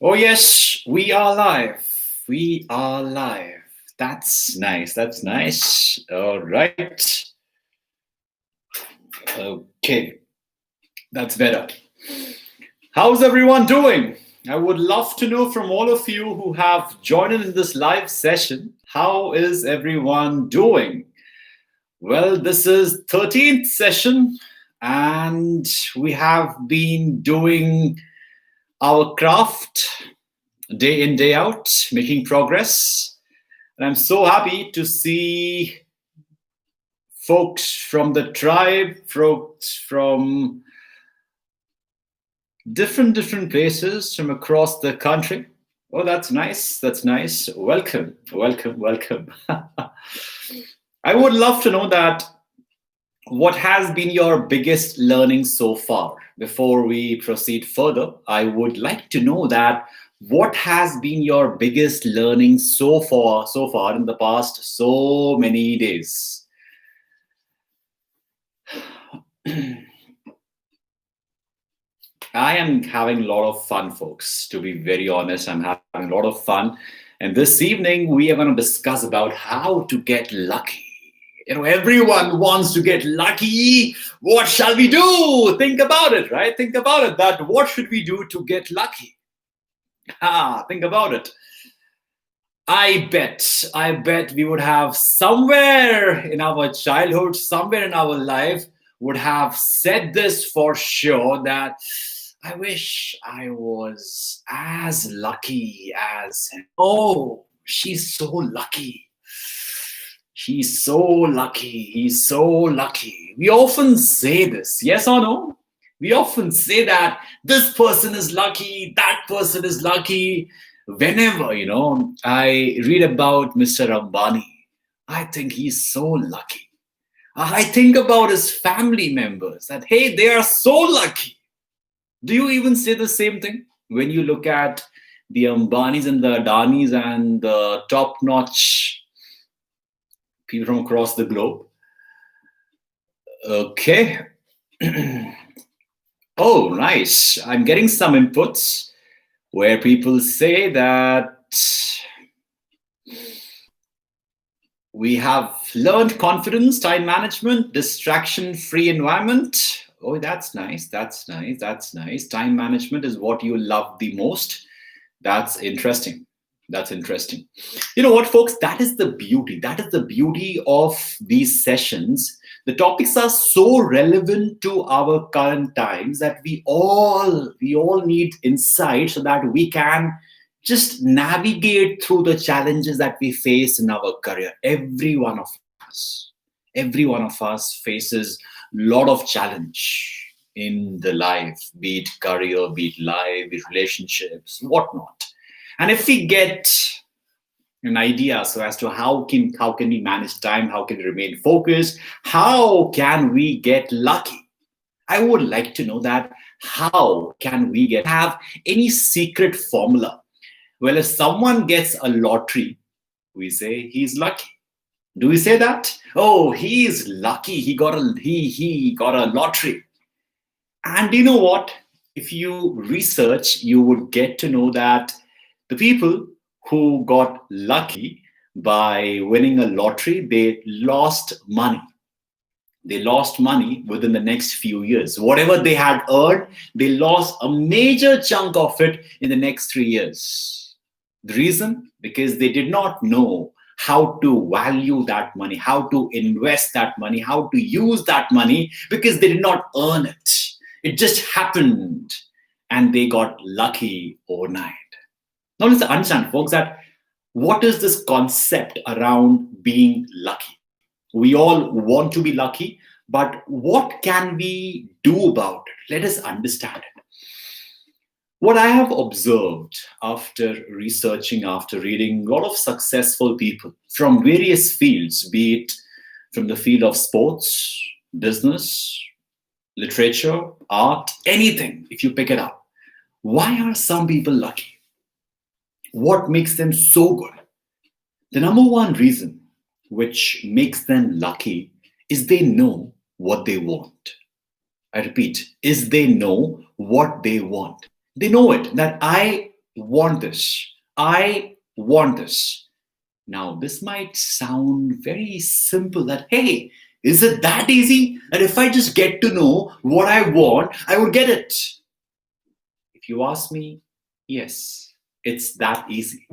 Oh, yes, we are live. We are live. That's nice. That's nice. All right. Okay. That's better. How's everyone doing? I would love to know from all of you who have joined in this live session. How is everyone doing? Well, this is 13th session and we have been doing our craft day in, day out, making progress. And I'm so happy to see folks from the tribe, folks from different places from across the country. Oh, that's nice. That's nice. Welcome, welcome, welcome. I would love to know that what has been your biggest learning so far? Before we proceed further, I would like to know that what has been your biggest learning so far in the past so many days? I am having a lot of fun, folks. To be very honest, I'm having a lot of fun. And this evening, we are going to discuss about how to get lucky. Everyone wants to get lucky. What shall we do? Think about it, right? Think about it. That what should we do to get lucky? Think about it. I bet we would have somewhere in our childhood, somewhere in our life, would have said this for sure that I wish I was as lucky as him. Oh, she's so lucky. She's so lucky. He's so lucky. We often say this, yes or no? We often say that this person is lucky, that person is lucky. Whenever, I read about Mr. Ambani, I think he's so lucky. I think about his family members that, hey, they are so lucky. Do you even say the same thing when you look at the Ambanis and the Adanis and the top notch people from across the globe? Okay. Oh, nice. I'm getting some inputs where people say that we have learned confidence, time management, distraction free environment. Oh, that's nice. That's nice. That's nice. Time management is what you love the most. That's interesting. That's interesting. You know what, folks? That is the beauty. That is the beauty of these sessions. The topics are so relevant to our current times that we all need insight so that we can just navigate through the challenges that we face in our career. Every one of us faces a lot of challenge in the life, be it career, be it life, be it relationships, whatnot. And if we get an idea so as to how can we manage time, how can we remain focused, how can we get lucky, I would like to know that how can we get have any secret formula. Well, if someone gets a lottery, we say he's lucky. Do we say that? Oh, he is lucky. He got a lottery. And you know what? If you research, you would get to know that the people who got lucky by winning a lottery, they lost money. They lost money within the next few years. Whatever they had earned, they lost a major chunk of it in the next 3 years. The reason? Because they did not know how to value that money, how to invest that money, how to use that money, because they did not earn it. It just happened and they got lucky overnight. Now let's understand, folks, that what is this concept around being lucky? We all want to be lucky, but what can we do about it? Let us understand it. What I have observed after researching, after reading a lot of successful people from various fields, be it from the field of sports, business, literature, art, anything, if you pick it up, why are some people lucky? What makes them so good? The number one reason which makes them lucky is they know what they want. I repeat, is they know what they want. They know it that I want this. I want this. Now, this might sound very simple that, hey, is it that easy? And if I just get to know what I want, I would get it. If you ask me, yes, it's that easy.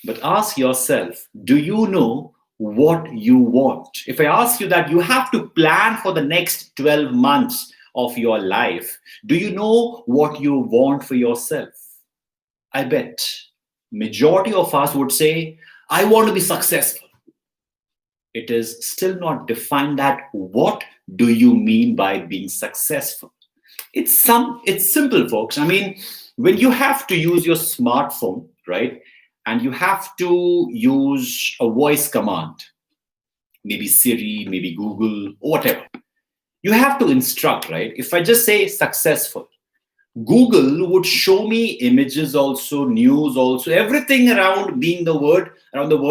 But ask yourself, do you know what you want? If I ask you that you have to plan for the next 12 months of your life, do you know what you want for yourself? I bet majority of us would say, I want to be successful. It is still not defined that what do you mean by being successful? It's simple, folks. I mean, when you have to use your smartphone, right? And you have to use a voice command, maybe Siri, maybe Google, or whatever. You have to instruct, right? If I just say successful, Google would show me images also, news also, everything around the word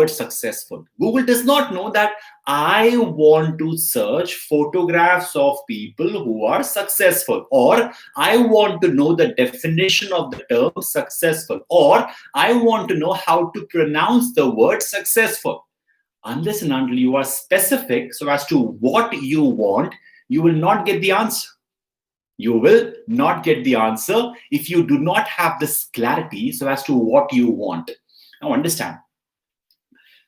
successful. Google does not know that I want to search photographs of people who are successful, or I want to know the definition of the term successful, or I want to know how to pronounce the word successful. Unless and until you are specific so as to what you want, you will not get the answer. You will not get the answer if you do not have this clarity so as to what you want. Now, understand,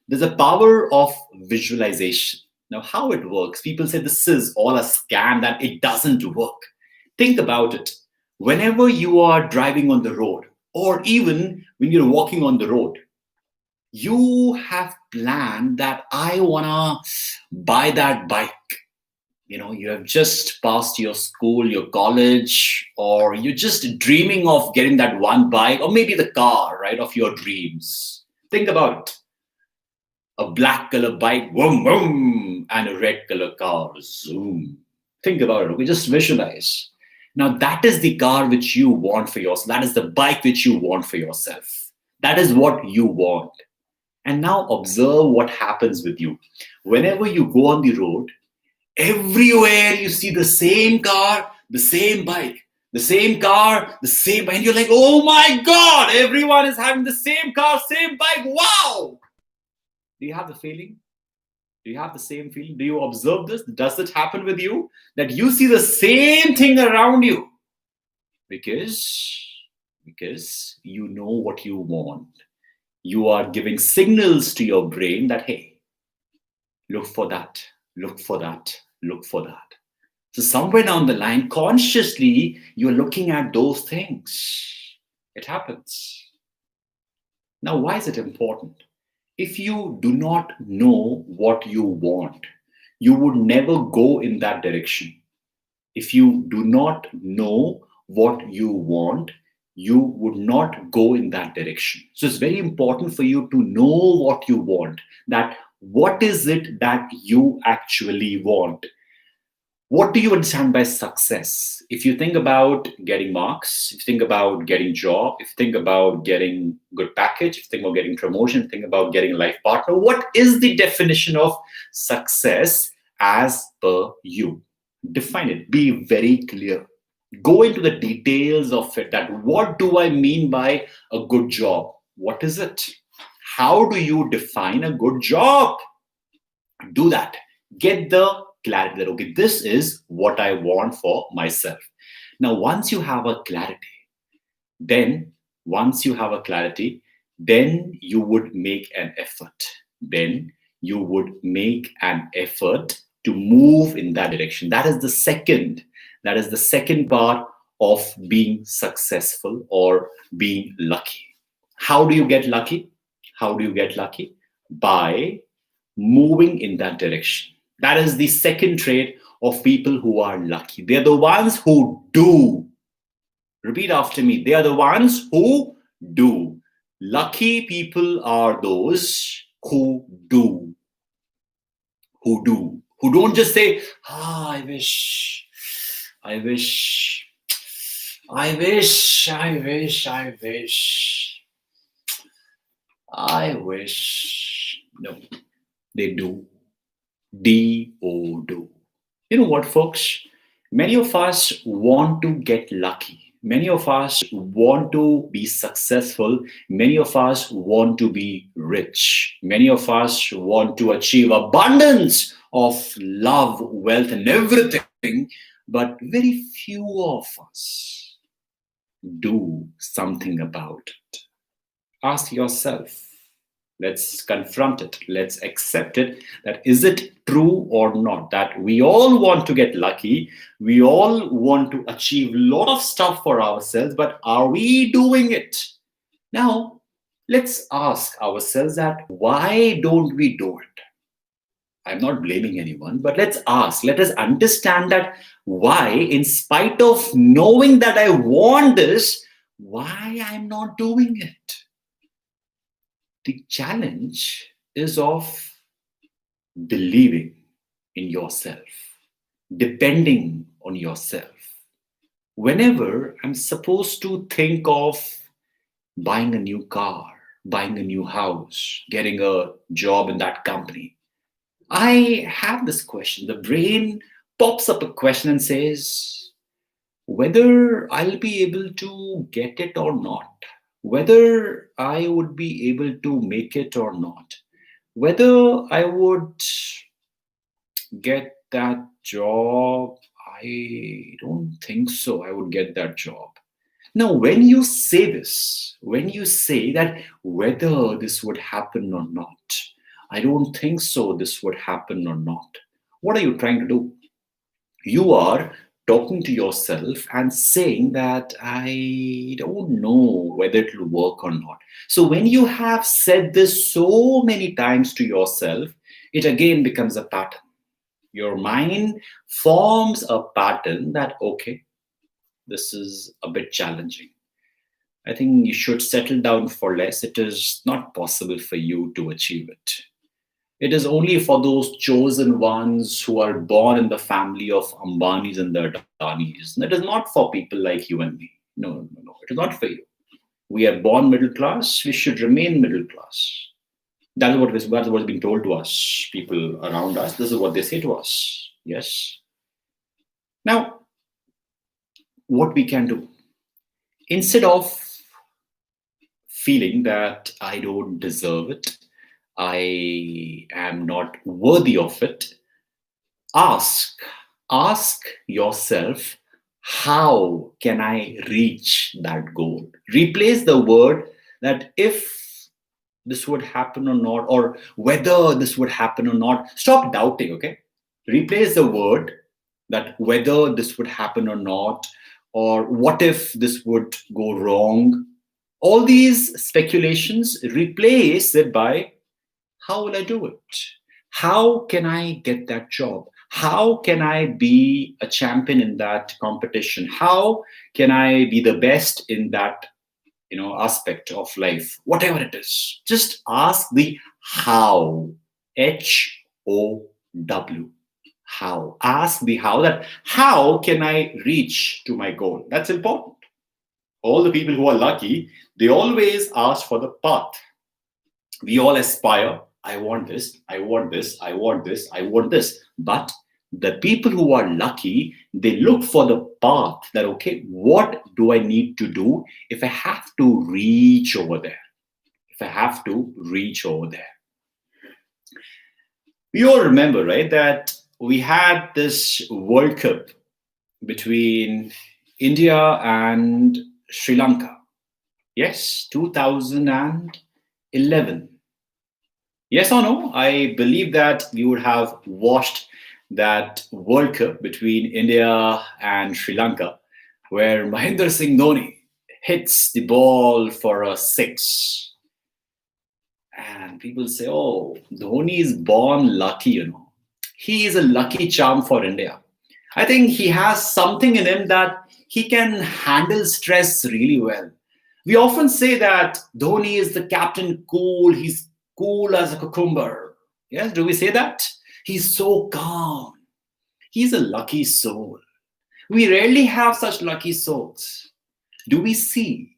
there's a power of visualization. Now, how it works, people say this is all a scam, that it doesn't work. Think about it. Whenever you are driving on the road, or even when you're walking on the road, you have planned that I want to buy that bike. You have just passed your school, your college, or you're just dreaming of getting that one bike, or maybe the car, right, of your dreams. Think about it. A black color bike, boom, boom, and a red color car, zoom. Think about it. We just visualize. Now, that is the car which you want for yourself. That is the bike which you want for yourself. That is what you want. And now observe what happens with you. Whenever you go on the road, everywhere you see the same car, the same bike, the same car, the same bike. And you're like, oh my God, everyone is having the same car, same bike. Wow. Do you have the feeling? Do you have the same feeling? Do you observe this? Does it happen with you? That you see the same thing around you? Because you know what you want. You are giving signals to your brain that, hey, look for that, look for that, look for that. So somewhere down the line, consciously, you're looking at those things. It happens. Now, why is it important? If you do not know what you want, you would never go in that direction. If you do not know what you want, you would not go in that direction. So it's very important for you to know what you want, that what is it that you actually want? What do you understand by success? If you think about getting marks, if you think about getting job, if you think about getting good package, if you think about getting promotion, if you think about getting a life partner, what is the definition of success as per you? Define it. Be very clear. Go into the details of it. That what do I mean by a good job? What is it? How do you define a good job? Do that. Get the clarity that, okay, this is what I want for myself. Now, once you have a clarity, then you would make an effort. Then you would make an effort to move in that direction. That is the second part of being successful or being lucky. How do you get lucky? By moving in that direction. That is the second trait of people who are lucky. They're the ones who do. Repeat after me. They are the ones who do. Lucky people are those who do. Who don't just say, I wish. No, they do. Do. You know what, folks? Many of us want to get lucky. Many of us want to be successful. Many of us want to be rich. Many of us want to achieve abundance of love, wealth, and everything. But very few of us do something about it. Ask yourself. Let's confront it. Let's accept it. That is it true or not? That we all want to get lucky. We all want to achieve a lot of stuff for ourselves, but are we doing it? Now, let's ask ourselves that why don't we do it? I'm not blaming anyone, but let's ask, let us understand that why, in spite of knowing that I want this, why I'm not doing it. The challenge is of believing in yourself, depending on yourself. Whenever I'm supposed to think of buying a new car, buying a new house, getting a job in that company, I have this question. The brain pops up a question and says, whether I'll be able to get it or not, whether I would be able to make it or not, whether I would get that job, I don't think so. I would get that job. Now, when you say this, when you say that whether this would happen or not, I don't think so, this would happen or not, what are you trying to do? You are talking to yourself and saying that I don't know whether it will work or not. So when you have said this so many times to yourself, it again becomes a pattern. Your mind forms a pattern that, okay, this is a bit challenging. I think you should settle down for less. It is not possible for you to achieve it. It is only for those chosen ones who are born in the family of Ambanis and the Adanis. It is not for people like you and me. No, no, no. It is not for you. We are born middle class. We should remain middle class. That's what is being told to us, people around us. This is what they say to us. Yes. Now, what we can do, instead of feeling that I don't deserve it, I am not worthy of it, ask yourself, how can I reach that goal? Replace the word that if this would happen or not, or whether this would happen or not. Stop doubting, okay? Replace the word that whether this would happen or not, or what if this would go wrong. All these speculations, replace it by how will I do it? How can I get that job? How can I be a champion in that competition? How can I be the best in that aspect of life? Whatever it is, just ask the how. HOW. How. Ask the how, that how can I reach to my goal? That's important. All the people who are lucky, they always ask for the path. We all aspire, I want this, I want this, I want this, I want this. But the people who are lucky, they look for the path, that, okay, what do I need to do if I have to reach over there? If I have to reach over there. We all remember, right, that we had this World Cup between India and Sri Lanka. Yes, 2011. Yes or no? I believe that you would have watched that World Cup between India and Sri Lanka, where Mahendra Singh Dhoni hits the ball for a six. And people say, oh, Dhoni is born lucky, He is a lucky charm for India. I think he has something in him that he can handle stress really well. We often say that Dhoni is the captain cool, he's cool as a cucumber. Yes, do we say that? He's so calm. He's a lucky soul. We rarely have such lucky souls. Do we see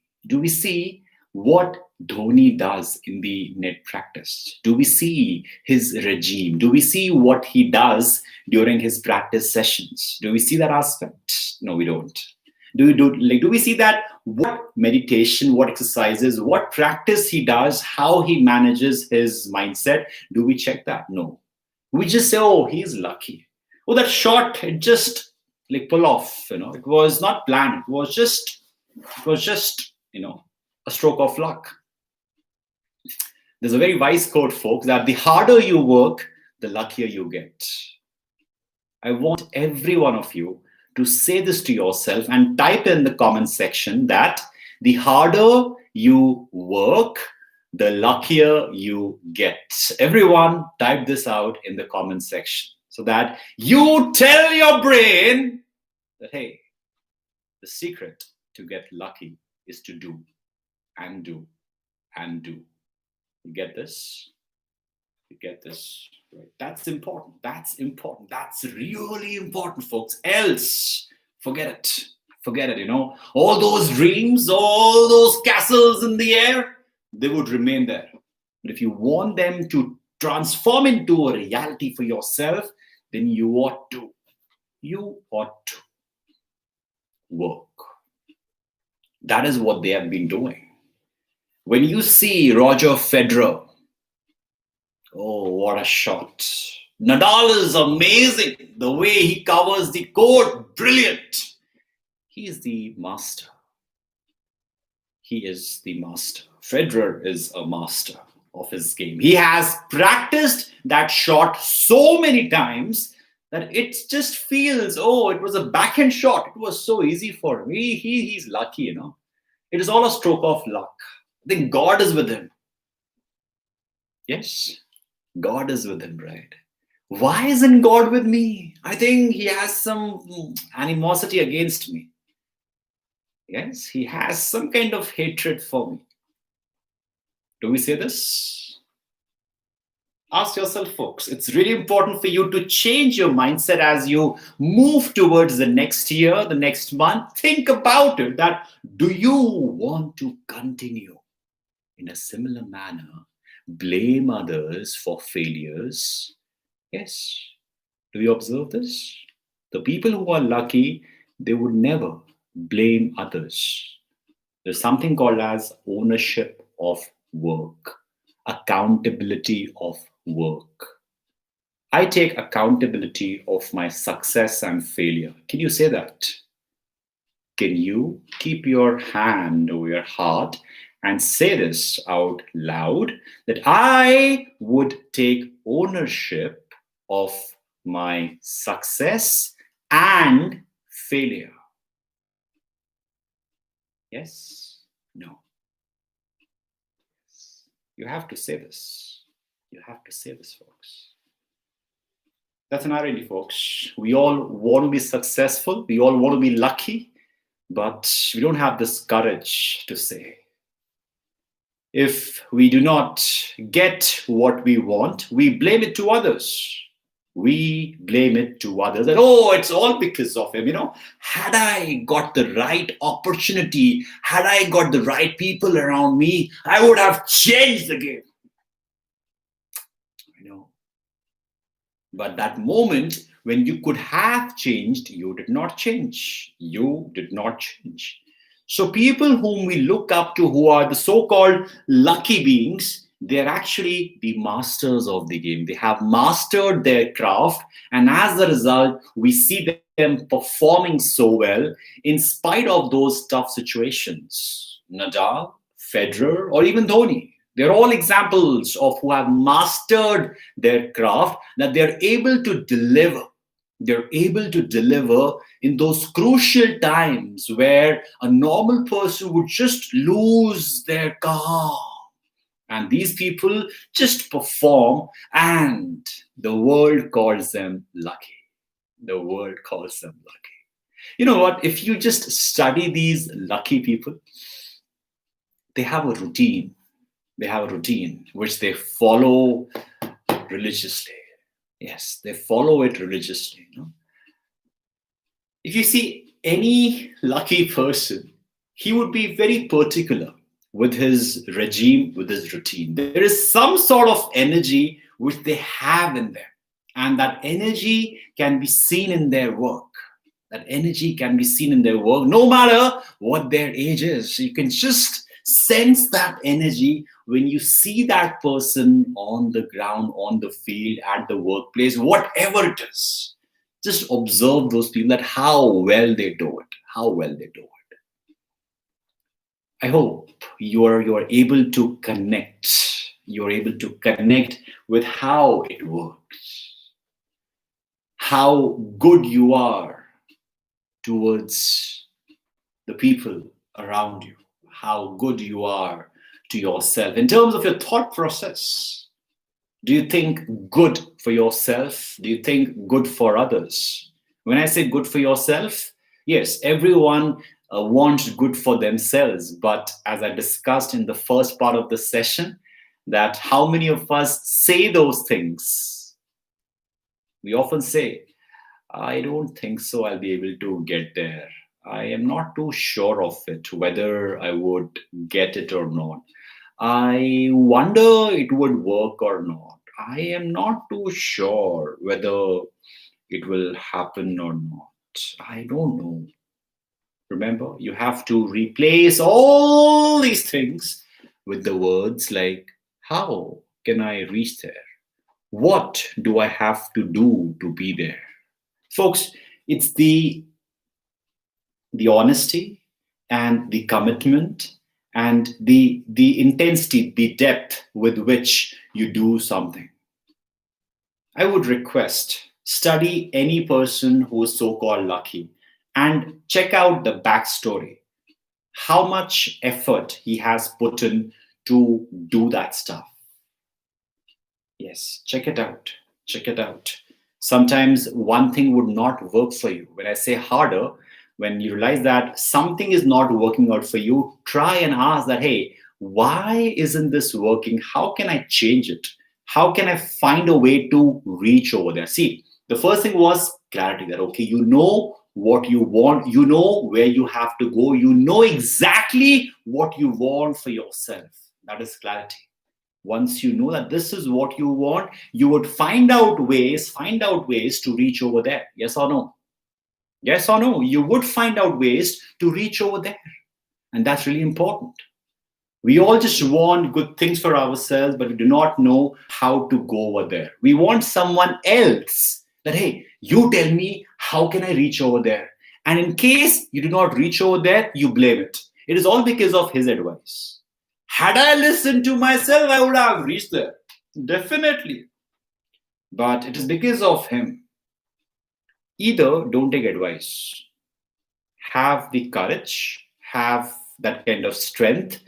what Dhoni does in the net practice? Do we see his regime? Do we see what he does during his practice sessions? Do we see that aspect? No, we don't. Do we see that what meditation, what exercises, what practice he does, how he manages his mindset? Do we check that? No. We just say, oh, he's lucky. Oh, that shot, it just like pull off. It was not planned. It was just a stroke of luck. There's a very wise quote, folks, that the harder you work, the luckier you get. I want every one of you to say this to yourself and type in the comment section that the harder you work, the luckier you get. Everyone type this out in the comment section so that you tell your brain that, hey, the secret to get lucky is to do and do and do. You get this? You get this? Right. That's important. That's important. That's really important, folks. Else, forget it. Forget it, All those dreams, all those castles in the air, they would remain there. But if you want them to transform into a reality for yourself, then you ought to work. That is what they have been doing. When you see Roger Federer, oh, what a shot. Nadal is amazing. The way he covers the court, brilliant. He is the master. He is the master. Federer is a master of his game. He has practiced that shot so many times that it just feels, oh, it was a backhand shot. It was so easy for him. He's lucky, It is all a stroke of luck. I think God is with him. Yes, God is with him, right? Why isn't God with me? I think he has some animosity against me. Yes, he has some kind of hatred for me. Do we say this? Ask yourself, folks. It's really important for you to change your mindset as you move towards the next year, the next month. Think about it, that do you want to continue in a similar manner, blame others for failures? Yes. Do you observe this? The people who are lucky, they would never blame others. There's something called as ownership of work, accountability of work. I take accountability of my success and failure. Can you say that? Can you keep your hand over your heart and say this out loud, that I would take ownership of my success and failure? Yes? No. You have to say this. You have to say this, folks. That's an irony, folks. We all want to be successful. We all want to be lucky, but we don't have this courage to say. If we do not get what we want, we blame it to others. We blame it to others. And oh, it's all because of him. Had I got the right opportunity, had I got the right people around me, I would have changed the game. I know. But that moment when you could have changed, you did not change. You did not change. So people whom we look up to, who are the so-called lucky beings, they're actually the masters of the game. They have mastered their craft, and as a result, we see them performing so well in spite of those tough situations. Nadal, Federer, or even Dhoni. They're all examples of who have mastered their craft, that they're able to deliver. They're able to deliver in those crucial times where a normal person would just lose their calm. And these people just perform, and the world calls them lucky. The world calls them lucky. You know what? If you just study these lucky people, they have a routine. They have a routine which they follow religiously. Yes, they follow it religiously. If you see any lucky person, he would be very particular with his regime, with his routine. There is some sort of energy which they have in them, and that energy can be seen in their work. That energy can be seen in their work, no matter what their age is. You can just sense that energy when you see that person on the ground, on the field, at the workplace, whatever it is. Just observe those people, that how well they do it, how well they do it. I hope you're able to connect. You're able to connect with how it works, how good you are towards the people around you, how good you are to yourself. In terms of your thought process, do you think good for yourself? Do you think good for others? When I say good for yourself, yes, everyone wants good for themselves. But as I discussed in the first part of the session, that how many of us say those things? We often say, I don't think so I'll be able to get there. I am not too sure of it, whether I would get it or not. I wonder it would work or not. I am not too sure whether it will happen or not. I don't know. Remember, you have to replace all these things with the words like, how can I reach there? What do I have to do to be there? Folks, it's the honesty and the commitment and the intensity, the depth with which you do something. I would request, study any person who is so-called lucky and check out the backstory, how much effort he has put in to do that stuff. Yes, check it out. Check it out. Sometimes one thing would not work for you. When I say harder, when you realize that something is not working out for you, try and ask that, hey, why isn't this working? How can I change it? How can I find a way to reach over there? See, the first thing was clarity, that, okay, you know what you want, you know where you have to go, you know exactly what you want for yourself. That is clarity. Once you know that this is what you want, you would find out ways to reach over there. Yes or no? Yes or no? You would find out ways to reach over there. And that's really important. We all just want good things for ourselves, but we do not know how to go over there. We want someone else that, hey, you tell me, how can I reach over there? And in case you do not reach over there, you blame it. It is all because of his advice. Had I listened to myself, I would have reached there. Definitely. But it is because of him. Either don't take advice. Have the courage, have that kind of strength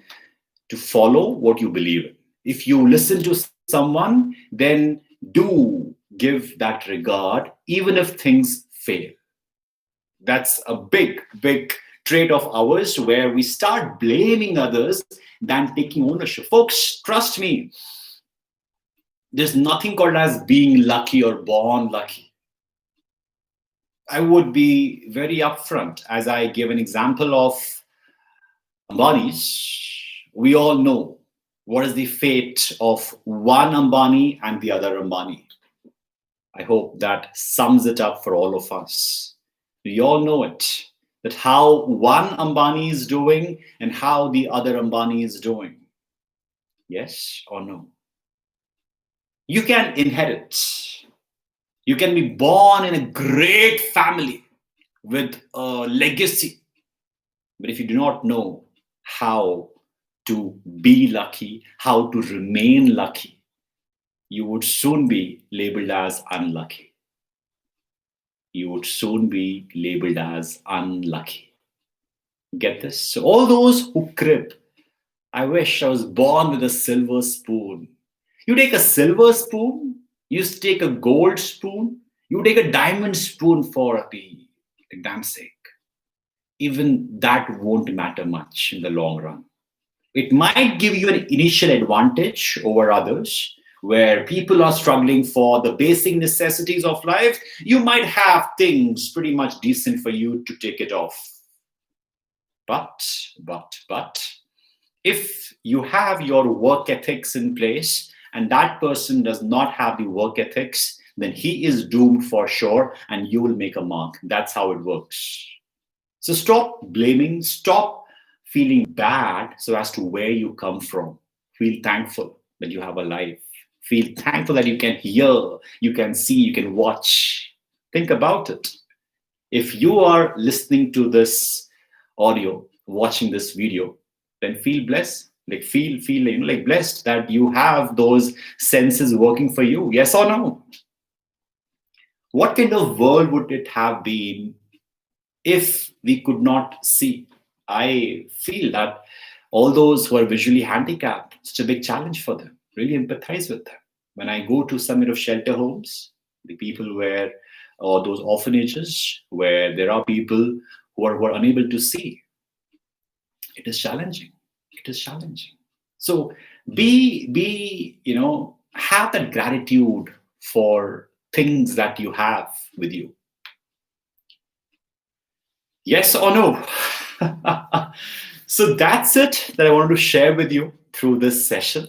to follow what you believe in. If you listen to someone, then do give that regard, even if things fail. That's a big, big trait of ours, where we start blaming others than taking ownership. Folks, trust me, there's nothing called as being lucky or born lucky. I would be very upfront as I give an example of Ambani's. We all know what is the fate of one Ambani and the other Ambani. I hope that sums it up for all of us. We all know it, that how one Ambani is doing and how the other Ambani is doing. Yes or no? You can inherit. You can be born in a great family with a legacy. But if you do not know how to be lucky, how to remain lucky, you would soon be labeled as unlucky. You would soon be labeled as unlucky. Get this? So all those who crib, I wish I was born with a silver spoon. You take a silver spoon, you take a gold spoon, you take a diamond spoon for the exam's sake. Even that won't matter much in the long run. It might give you an initial advantage over others, where people are struggling for the basic necessities of life. You might have things pretty much decent for you to take it off. But, if you have your work ethics in place and that person does not have the work ethics, then he is doomed for sure and you will make a mark. That's how it works. So stop blaming, stop feeling bad so as to where you come from. Feel thankful that you have a life. Feel thankful that you can hear, you can see, you can watch. Think about it. If you are listening to this audio, watching this video, then feel blessed. Like feel like blessed that you have those senses working for you. Yes or no? What kind of world would it have been if we could not see? I feel that all those who are visually handicapped, such a big challenge for them. Really empathize with them. When I go to some of shelter homes, the people where, or those orphanages where there are people who are unable to see, it is challenging. It is challenging. So have that gratitude for things that you have with you. Yes or no? So that's it that I wanted to share with you through this session.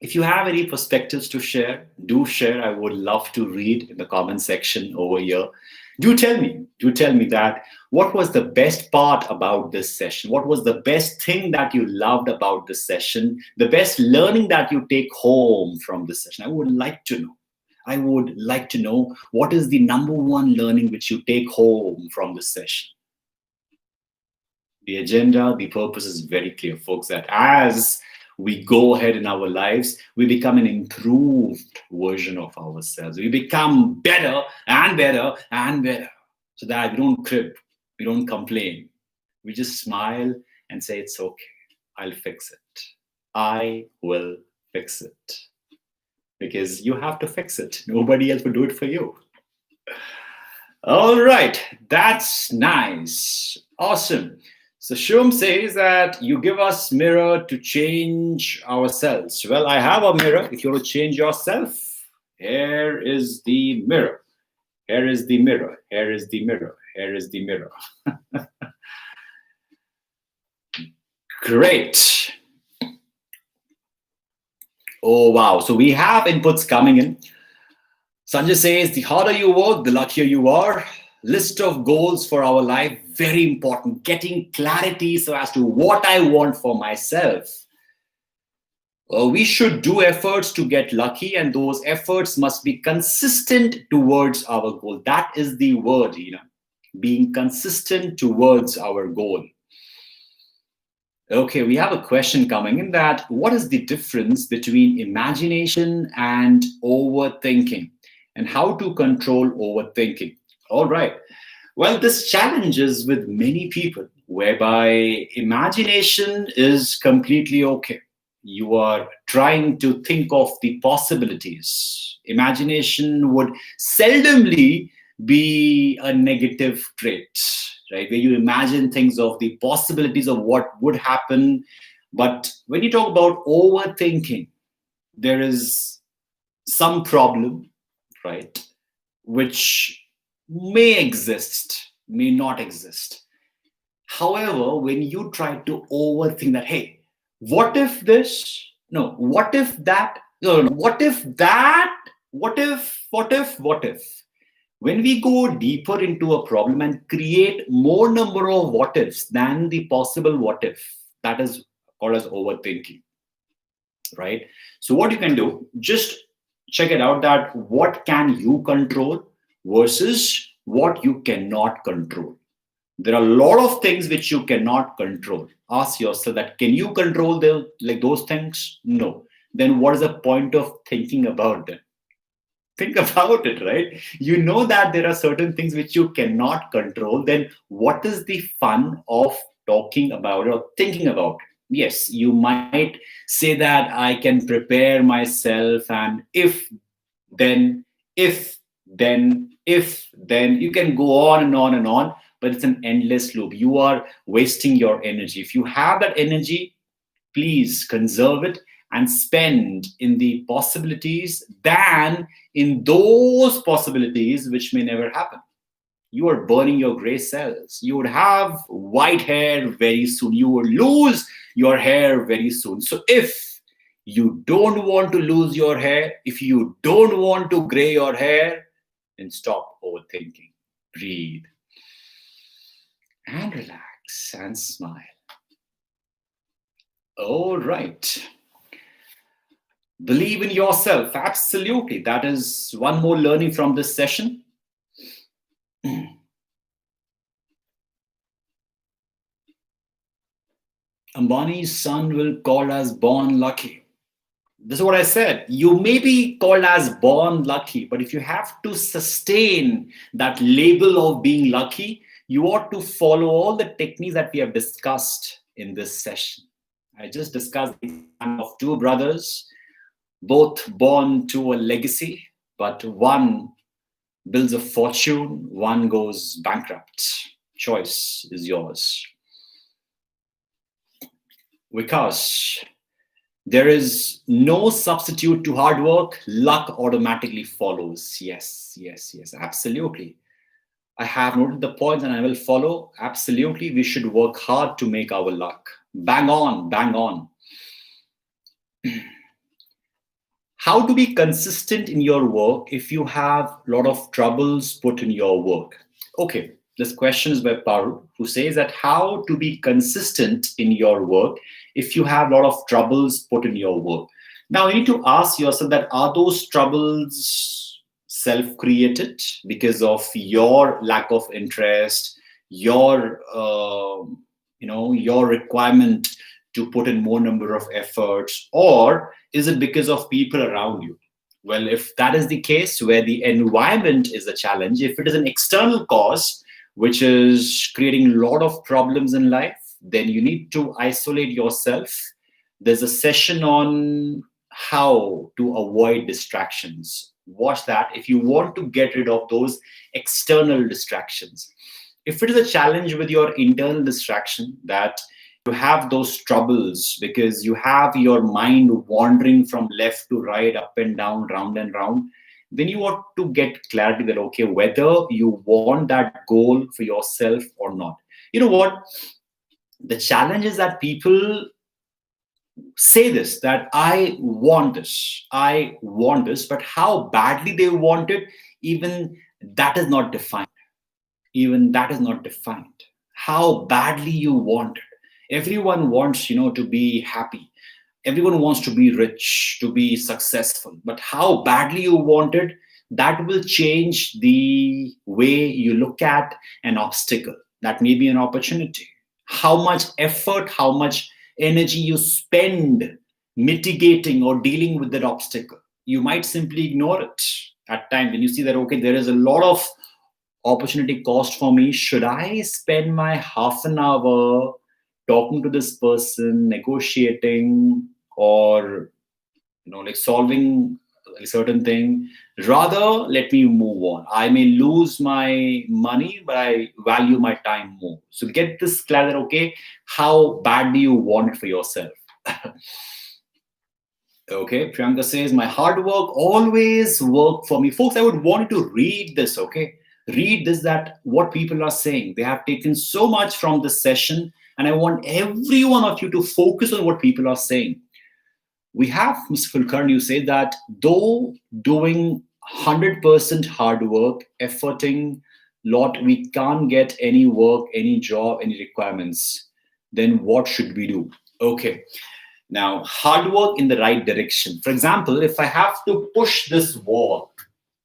If you have any perspectives to share, do share. I would love to read in the comment section over here. Do tell me that what was the best part about this session? What was the best thing that you loved about this session? The best learning that you take home from this session? I would like to know. I would like to know what is the number one learning which you take home from this session. The agenda, the purpose is very clear, folks, that as we go ahead in our lives, we become an improved version of ourselves. We become better and better and better, so that we don't crib, we don't complain. We just smile and say, it's okay, I'll fix it. I will fix it. Because you have to fix it. Nobody else will do it for you. All right, that's nice. Awesome. So Shum says that you give us mirror to change ourselves. Well, I have a mirror. If you want to change yourself, here is the mirror. Here is the mirror. Here is the mirror. Here is the mirror. Great. Oh, wow. So we have inputs coming in. Sanjay says, the harder you work, the luckier you are. List of goals for our life, very important. Getting clarity so as to what I want for myself. We should do efforts to get lucky, and those efforts must be consistent towards our goal. That is the word, being consistent towards our goal. Okay, we have a question coming in that what is the difference between imagination and overthinking, and how to control overthinking? All right. Well, this challenges with many people whereby imagination is completely okay. You are trying to think of the possibilities. Imagination would seldomly be a negative trait, right? Where you imagine things of the possibilities of what would happen. But when you talk about overthinking, there is some problem, right, which may exist, may not exist. However, when you try to overthink that, hey, what if this? No, what if that? No, what if that? What if? When we go deeper into a problem and create more number of what ifs than the possible what if, that is called as overthinking, right? So what you can do, just check it out that what can you control versus what you cannot control. There are a lot of things which you cannot control. Ask yourself that, can you control those things? No. Then what is the point of thinking about them? Think about it, right? You know that there are certain things which you cannot control. Then what is the fun of talking about it or thinking about it? Yes, you might say that I can prepare myself, and if, then, you can go on and on and on, but it's an endless loop. You are wasting your energy. If you have that energy, please conserve it and spend in the possibilities than in those possibilities which may never happen. You are burning your gray cells. You would have white hair very soon. You will lose your hair very soon. So if You don't want to lose your hair. If you don't want to gray your hair, then stop overthinking. Breathe and relax and smile. All right. Believe in yourself. Absolutely. That is one more learning from this session. Ambani's son will call us born lucky. This is what I said. You may be called as born lucky, but if you have to sustain that label of being lucky, you ought to follow all the techniques that we have discussed in this session. I just discussed the example of two brothers, both born to a legacy, but one builds a fortune, one goes bankrupt. Choice is yours. Because there is no substitute to hard work. Luck automatically follows. Yes, yes, yes, absolutely. I have noted the points and I will follow. Absolutely, we should work hard to make our luck. Bang on, bang on. How to be consistent in your work if you have a lot of troubles put in your work? Okay, this question is by Parul, who says that how to be consistent in your work if you have a lot of troubles put in your work. Now you need to ask yourself that are those troubles self-created because of your lack of interest, your your requirement to put in more number of efforts, or is it because of people around you? Well, if that is the case, where the environment is a challenge, if it is an external cause which is creating a lot of problems in life, then you need to isolate yourself. There's a session on how to avoid distractions. Watch that if you want to get rid of those external distractions. If it is a challenge with your internal distraction, that you have those troubles because you have your mind wandering from left to right, up and down, round and round, then you want to get clarity that, okay, whether you want that goal for yourself or not. You know what? The challenge is that people say this, that I want this, but how badly they want it, even that is not defined. Even that is not defined. How badly you want it. Everyone wants, to be happy. Everyone wants to be rich, to be successful. But how badly you want it, that will change the way you look at an obstacle. That may be an opportunity. How much effort, how much energy you spend mitigating or dealing with that obstacle. You might simply ignore it at times when you see that, okay, there is a lot of opportunity cost for me. Should I spend my half an hour talking to this person, negotiating, or like solving a certain thing? Rather, let me move on. I may lose my money, but I value my time more. So get this clear that, okay, how bad do you want it for yourself? Okay, Priyanka says, my hard work always worked for me. Folks, I would want you to read this, okay? Read this, that what people are saying. They have taken so much from this session, and I want every one of you to focus on what people are saying. We have Mr. Kulkarni who said that though doing 100% hard work, efforting lot, we can't get any work, any job, any requirements. Then what should we do? Okay. Now, hard work in the right direction. For example, if I have to push this wall,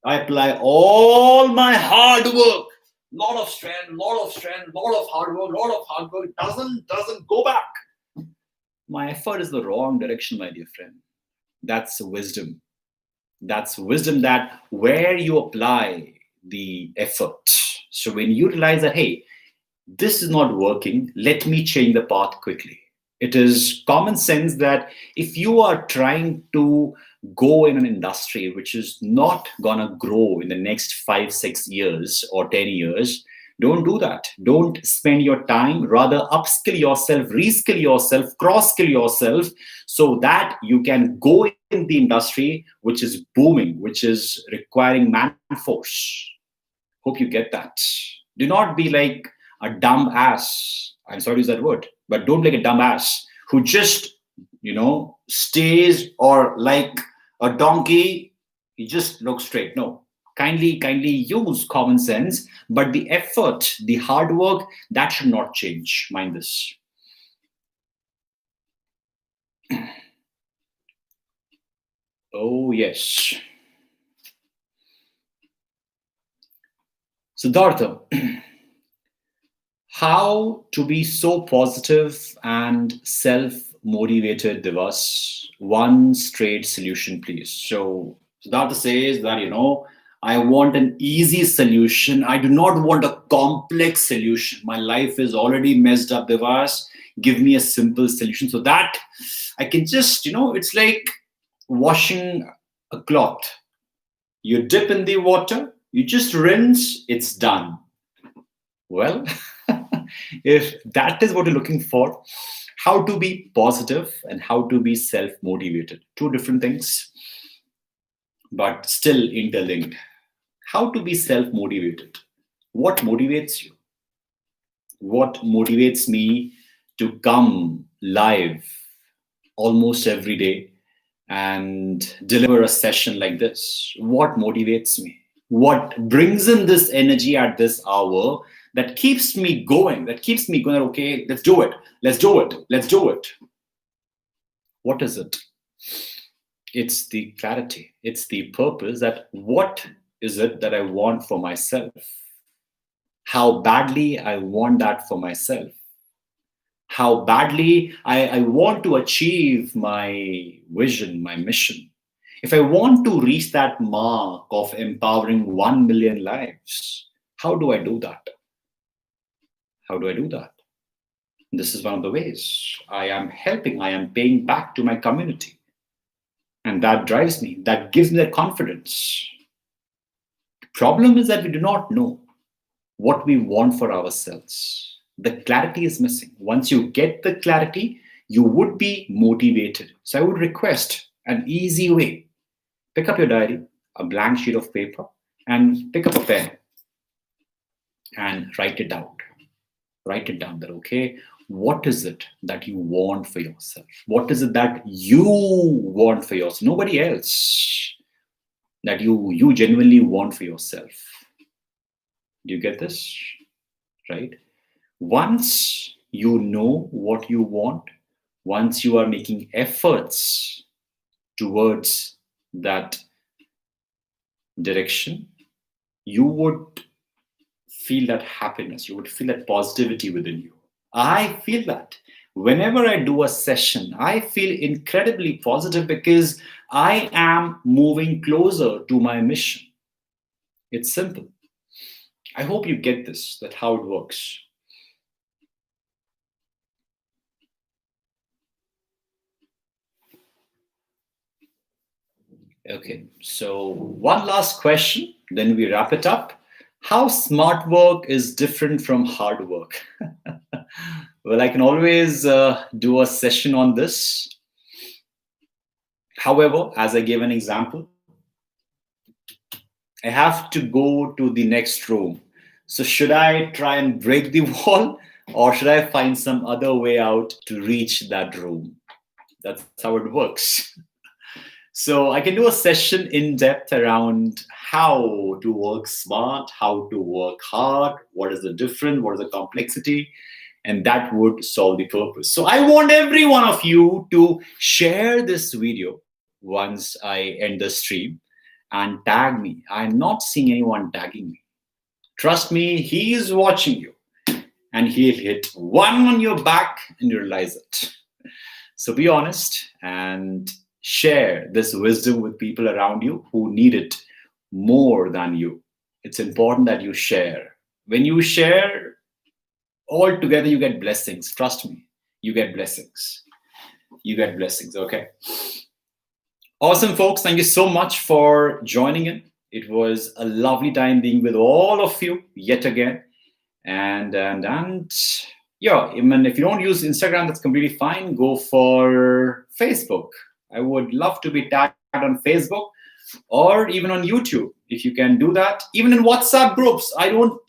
I apply all my hard work, lot of strength, lot of hard work, doesn't go back. My effort is the wrong direction, my dear friend. That's wisdom. That's wisdom, that where you apply the effort. So when you realize that, hey, this is not working, let me change the path quickly. It is common sense that if you are trying to go in an industry which is not gonna grow in the next 5-6 years or 10 years, don't do that. Don't spend your time. Rather, upskill yourself, reskill yourself, cross-skill yourself, so that you can go in the industry which is booming, which is requiring man-force. Hope you get that. Do not be like a dumb ass. I'm sorry to use that word, but don't be like a dumb ass who just stays or like a donkey, you just look straight. No, kindly use common sense, but the effort, the hard work, that should not change. Mind this. Oh yes. Siddhartha, how to be so positive and self-motivated, Divas? One straight solution, please. So Siddhartha says that, I want an easy solution. I do not want a complex solution. My life is already messed up, Divas. Give me a simple solution so that I can just, it's like washing a cloth. You dip in the water, you just rinse, it's done. Well, if that is what you're looking for, how to be positive and how to be self motivated, two different things, but still interlinked. How to be self motivated? What motivates you? What motivates me to come live almost every day and deliver a session like this? What motivates me? What brings in this energy at this hour that keeps me going, okay, let's do it, let's do it, let's do it. What is it? It's the clarity, it's the purpose, that what is it that I want for myself? How badly I want that for myself? How badly I want to achieve my vision, my mission? If I want to reach that mark of empowering 1 million lives, how do I do that? How do I do that? This is one of the ways. I am helping, I am paying back to my community. And that drives me, that gives me the confidence. The problem is that we do not know what we want for ourselves. The clarity is missing. Once you get the clarity, you would be motivated. So I would request an easy way. Pick up your diary, a blank sheet of paper, and pick up a pen and write it down. Write it down that, okay, what is it that you want for yourself? What is it that you want for yourself? Nobody else. That you genuinely want for yourself. Do you get this? Right? Once you know what you want, once you are making efforts towards that direction, you would feel that happiness, you would feel that positivity within you. I feel that. Whenever I do a session, I feel incredibly positive because I am moving closer to my mission. It's simple. I hope you get this, that how it works. Okay, so one last question, then we wrap it up. How smart work is different from hard work? Well, I can always do a session on this. However, as I gave an example, I have to go to the next room. So should I try and break the wall, or should I find some other way out to reach that room? That's how it works. So I can do a session in depth around how to work smart, how to work hard, what is the difference, what is the complexity, and that would solve the purpose. So I want every one of you to share this video once I end the stream and tag me. I'm not seeing anyone tagging me. Trust me, he is watching you, and he'll hit one on your back and you realize it. So be honest and share this wisdom with people around you who need it more than you. It's important that you share. When you share, all together you get blessings. Trust me, you get blessings. You get blessings, okay? Awesome, folks. Thank you so much for joining in. It was a lovely time being with all of you yet again. And yeah, even if you don't use Instagram, that's completely fine. Go for Facebook. I would love to be tagged on Facebook or even on YouTube if you can do that. Even in WhatsApp groups, I don't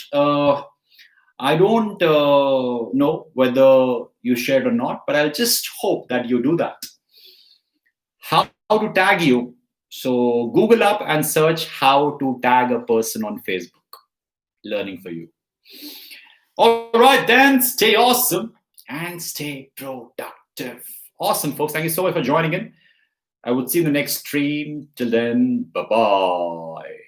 know whether you shared or not, but I'll just hope that you do that. how to tag you. So Google up and search how to tag a person on Facebook. Learning for you. All right, then, stay awesome and stay productive. Awesome, folks. Thank you so much for joining in. I would see you in the next stream. Till then, bye-bye.